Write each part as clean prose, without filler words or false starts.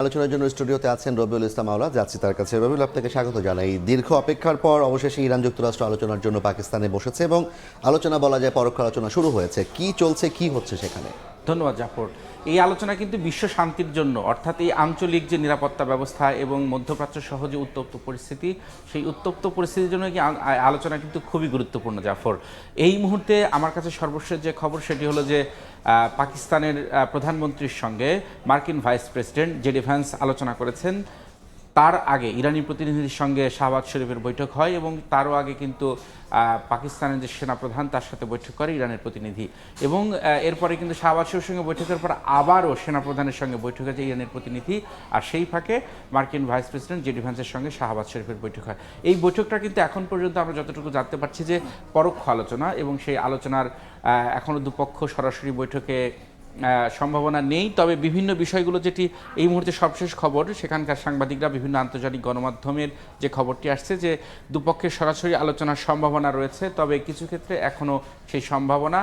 আলোচনার জন্য স্টুডিওতে আছেন রবিউল ইসলাম আওলা। যাচ্ছি তার কাছে। রবিউল, আপনাকে স্বাগত জানাই। দীর্ঘ অপেক্ষার পর অবশেষে ইরান যুক্তরাষ্ট্র আলোচনার জন্য পাকিস্তানে বসেছে এবং আলোচনা বলা যায় পরোক্ষ আলোচনা শুরু হয়েছে। কি চলছে, কি হচ্ছে সেখানে? ধন্যবাদ জাফর। এই আলোচনা কিন্তু বিশ্ব শান্তির জন্য, অর্থাৎ এই আঞ্চলিক যে নিরাপত্তা ব্যবস্থা এবং মধ্যপ্রাচ্য সহ যে উত্তপ্ত পরিস্থিতি, সেই উত্তপ্ত পরিস্থিতির জন্য কি আলোচনা কিন্তু খুবই গুরুত্বপূর্ণ জাফর। এই মুহূর্তে আমার কাছে সর্বশেষ যে খবর সেটি হলো যে পাকিস্তানের প্রধানমন্ত্রীর সঙ্গে মার্কিন ভাইস প্রেসিডেন্ট জেডি ভ্যান্স আলোচনা করেছেন। তার আগে ইরানি প্রতিনিধির সঙ্গে শাহবাজ শরীফের বৈঠক হয় এবং তারও আগে কিন্তু পাকিস্তানের যে সেনাপ্রধান তার সাথে বৈঠক করে ইরানের প্রতিনিধি, এবং এরপরে কিন্তু শাহবাজ শরীফের সঙ্গে বৈঠকের পর আবারও সেনাপ্রধানের সঙ্গে বৈঠক হয়েছে ইরানের প্রতিনিধি, আর সেই ফাঁকে মার্কিন ভাইস প্রেসিডেন্ট জেডি ভ্যান্সের সঙ্গে শাহবাজ শরীফের বৈঠক হয়। এই বৈঠকটা কিন্তু এখন পর্যন্ত আমরা যতটুকু জানতে পারছি যে পরোক্ষ আলোচনা, এবং সেই আলোচনার এখনও দুপক্ষ সরাসরি বৈঠকে সম্ভাবনা নেই। তবে বিভিন্ন বিষয়গুলো যেটি এই মুহূর্তে সবশেষ খবর, সেখানকার সাংবাদিকরা বিভিন্ন আন্তর্জাতিক গণমাধ্যমের যে খবরটি আসছে যে দুপক্ষের সরাসরি আলোচনার সম্ভাবনা রয়েছে, তবে কিছু ক্ষেত্রে এখনও সেই সম্ভাবনা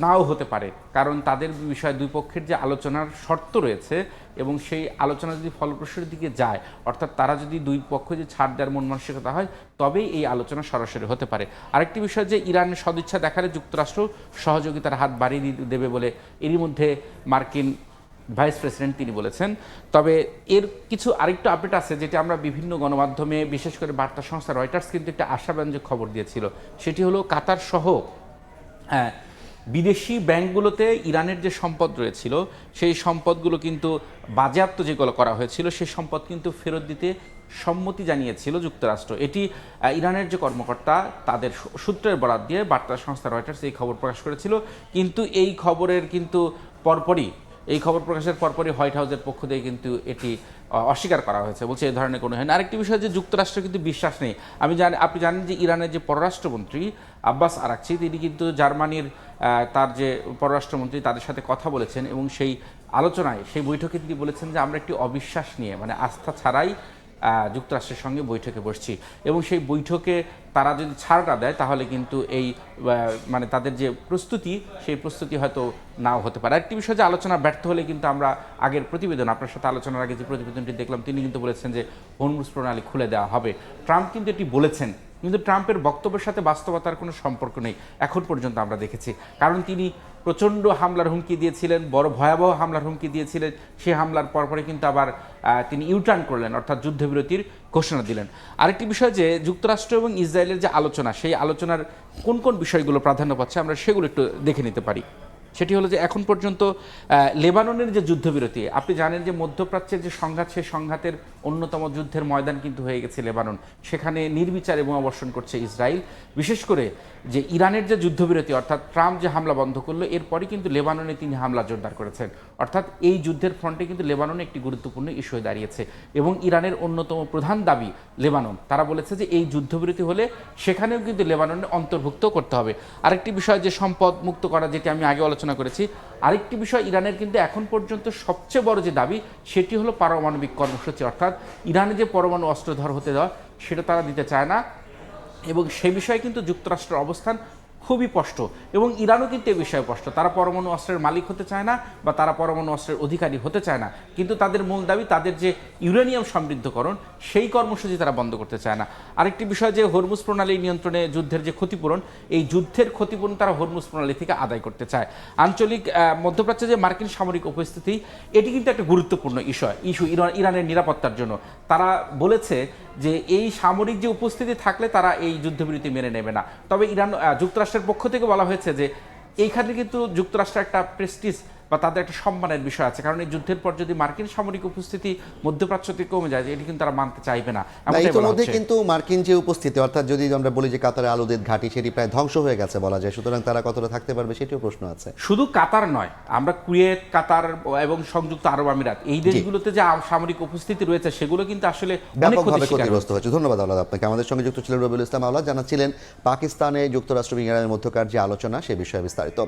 নাও হতে পারে, কারণ তাদের বিষয়ে দুই পক্ষের যে আলোচনার শর্ত রয়েছে এবং সেই আলোচনা যদি ফলপ্রসূর দিকে যায়, অর্থাৎ তারা যদি দুই পক্ষ যে ছাড় দেওয়ার মন মানসিকতা হয়, তবেই এই আলোচনা সরাসরি হতে পারে। আরেকটি বিষয় যে ইরান সদিচ্ছা দেখালে যুক্তরাষ্ট্র সহযোগিতার হাত বাড়িয়ে দেবে বলে এরই মধ্যে মার্কিন ভাইস প্রেসিডেন্ট তিনি বলেছেন। তবে এর কিছু আরেকটু আপডেট আছে যেটি আমরা বিভিন্ন গণমাধ্যমে, বিশেষ করে বার্তা সংস্থা রয়টার্স কিন্তু একটা আশাব্যঞ্জক খবর দিয়েছিল। সেটি হলো কাতার সহ বিদেশি ব্যাংকগুলোতে ইরানের যে সম্পদ রয়েছিল সেই সম্পদগুলো কিন্তু বাজেয়াপ্ত যেগুলো করা হয়েছিল সেই সম্পদ কিন্তু ফেরত দিতে সম্মতি জানিয়েছিল যুক্তরাষ্ট্র। এটি ইরানের যে কর্মকর্তা তাদের সূত্রের বরাত দিয়ে বার্তা সংস্থা রয়টার্স এই খবর প্রকাশ করেছিল, কিন্তু এই খবরের কিন্তু পরপরই, এই খবর প্রকাশের পরপরই হোয়াইট হাউসের পক্ষ থেকে কিন্তু এটি অস্বীকার করা হয়েছে, বলছে এই ধরনের কোনো হয় না। আরেকটি বিষয় যে যুক্তরাষ্ট্র কিন্তু বিশ্বাস নেই। আপনি জানেন যে ইরানের যে পররাষ্ট্রমন্ত্রী আব্বাস আরাকচি, তিনি কিন্তু জার্মানির তার যে পররাষ্ট্রমন্ত্রী তাদের সাথে কথা বলেছেন এবং সেই আলোচনায়, সেই বৈঠকে তিনি বলেছেন যে আমরা একটি অবিশ্বাস নিয়ে, মানে আস্থা ছাড়াই যুক্তরাষ্ট্রের সঙ্গে বৈঠকে বসছি, এবং সেই বৈঠকে তারা যদি ছাড়টা দেয় তাহলে কিন্তু এই মানে তাদের যে প্রস্তুতি, সেই প্রস্তুতি হয়তো নাও হতে পারে। আরেকটি বিষয় যে আলোচনা ব্যর্থ হলে কিন্তু আমরা আগের প্রতিবেদন, আপনার সাথে আলোচনার আগে যে প্রতিবেদনটি দেখলাম, তিনি কিন্তু বলেছেন যে হরমুজ প্রণালী খুলে দেওয়া হবে। ট্রাম্প কিন্তু এটি বলেছেন, কিন্তু ট্রাম্পের বক্তব্যের সাথে বাস্তবতার কোনো সম্পর্ক নেই এখন পর্যন্ত আমরা দেখেছি, কারণ তিনি প্রচণ্ড হামলার হুমকি দিয়েছিলেন, বড় ভয়াবহ হামলার হুমকি দিয়েছিলেন। সেই হামলার পরপরে কিন্তু আবার তিনি ইউটার্ন করলেন, অর্থাৎ যুদ্ধবিরতির ঘোষণা দিলেন। আরেকটি বিষয় যে যুক্তরাষ্ট্র এবং ইসরায়েলের যে আলোচনা, সেই আলোচনার কোন কোন বিষয়গুলো প্রাধান্য পাচ্ছে আমরা সেগুলো একটু দেখে নিতে পারি। সেটি হলো যে এখন পর্যন্ত লেবাননের যে যুদ্ধবিরতি, আপনি জানেন যে মধ্যপ্রাচ্যের যে সংঘাত, সেই সংঘাতের অন্যতম যুদ্ধের ময়দান কিন্তু হয়ে গেছে লেবানন। সেখানে নির্বিচারে বোমা বর্ষণ করছে ইসরায়েল। বিশেষ করে যে ইরানের যে যুদ্ধবিরতি, অর্থাৎ ট্রাম্প যে হামলা বন্ধ করলো, এরপরই কিন্তু লেবাননে তিনি হামলা জোরদার করেছেন। অর্থাৎ এই যুদ্ধের ফ্রন্টে কিন্তু লেবাননে একটি গুরুত্বপূর্ণ ইস্যু হয়ে দাঁড়িয়েছে, এবং ইরানের অন্যতম প্রধান দাবি লেবানন, তারা বলেছে যে এই যুদ্ধবিরতি হলে সেখানেও কিন্তু লেবাননে অন্তর্ভুক্ত করতে হবে। আরেকটি বিষয় যে সম্পদ মুক্ত করা, যেটি আমি আগে আলোচনা করেছি। আরেকটি বিষয় ইরানের কিন্তু এখন পর্যন্ত সবচেয়ে বড় যে দাবি, সেটি হলো পারমাণবিক কর্মসূচি, অর্থাৎ ইরানে যে পরমাণু অস্ত্রধর হতে দেওয়া, সেটা তারা দিতে চায় না, এবং সে বিষয়ে কিন্তু যুক্তরাষ্ট্রের অবস্থান খুবই স্পষ্ট, এবং ইরানও কিন্তু এ বিষয়ে স্পষ্ট। তারা পরমাণু অস্ত্রের মালিক হতে চায় না, বা তারা পরমাণু অস্ত্রের অধিকারী হতে চায় না, কিন্তু তাদের মূল দাবি তাদের যে ইউরেনিয়াম সমৃদ্ধকরণ, সেই কর্মসূচি তারা বন্ধ করতে চায় না। আরেকটি বিষয় যে হরমুজ প্রণালী নিয়ন্ত্রণে যুদ্ধের যে ক্ষতিপূরণ, এই যুদ্ধের ক্ষতিপূরণ তারা হরমুজ প্রণালী থেকে আদায় করতে চায়। আঞ্চলিক মধ্যপ্রাচ্যে যে মার্কিন সামরিক উপস্থিতি, এটি কিন্তু একটা গুরুত্বপূর্ণ ইস্যু ইরানের নিরাপত্তার জন্য। তারা বলেছে যে এই সামরিক যে উপস্থিতি থাকলে তারা এই যুদ্ধবিরতি মেনে নেবে না। তবে যুক্তরাষ্ট্রের পক্ষ থেকে বলা হয়েছে যে এইখানে কিন্তু যুক্তরাষ্ট্রের একটা প্রেস্টিজ বা তাদের একটা সম্মানের বিষয় আছে, কারণ এই যুদ্ধের পর যদি মার্কিন সামরিক উপস্থিতি মধ্যপ্রাচ্য থেকে কমে যায়, এটি কিন্তু তারা মানতে চাইবে না। ইতিমধ্যে কিন্তু মার্কিন যে উপস্থিতি, অর্থাৎ যদি আমরা বলি যে কাতারে আলুদের ঘাঁটি, সেটি প্রায় ধ্বংস হয়ে গেছে বলা যায়, সুতরাং তারা কতটা থাকতে পারবে সেটিও প্রশ্ন আছে। শুধু কাতার নয়, আমরা কুয়েত, কাতার এবং সংযুক্ত আরব আমিরাত, এই দেশগুলোতে যে সামরিক উপস্থিতি রয়েছে, সেগুলো কিন্তু আসলে ব্যাপকভাবে ক্ষতিগ্রস্ত হয়েছে। ধন্যবাদ আওলাদ আপনাকে। আমাদের সঙ্গে যুক্ত ছিলেন রবিউল ইসলাম আওলাদ, জানাচ্ছিলেন পাকিস্তানে যুক্তরাষ্ট্র এবং ইরানের মধ্যকার যে আলোচনা, সে বিষয়ে বিস্তারিত।